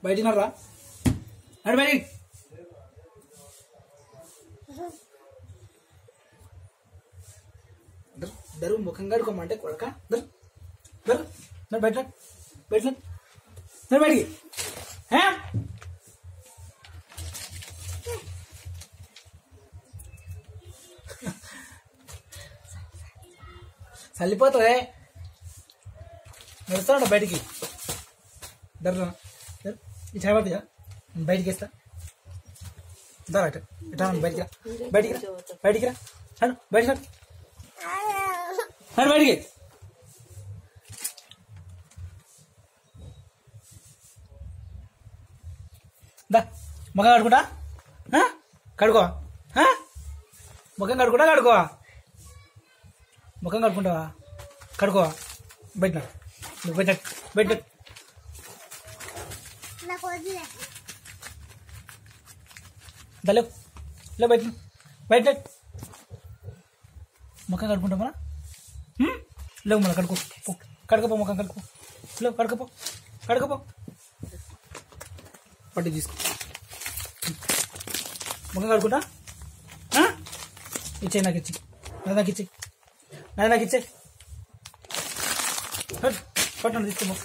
బయటికి నడరా నడు బయటికి దరు ముఖం కడుకోమంటే కొడక దరు దరు నడు బయట బయట నడు బయటికి చల్లిపోతుంది నడుస్తాడు బయటికి దర్రా ఈ చేపడుతుందా బయటికి వేస్తా దరా ఇట్లా బయటికి రా బయటికి రా బయటికి రా అను బయటికి రా బయటికి దా ముఖం కడుకుంటా కడుకో ముఖం కడుకుంటా కడుకోవా ముఖం కడుకుంటావా కడుకోవా బయట బయట బయట లేవు లే బయట బయట ముఖం కడుకుంటామా లేవు మళ్ళీ కడుకో కడకపో ముఖం కడుకో లేవు కడకపో కడకపో పట్టి తీసుకో ముఖం కడుకుంటా ఇచ్చే నాకు ఇచ్చి నాకు ఇచ్చి నాకు ఇచ్చే పట్టండి తీసుకో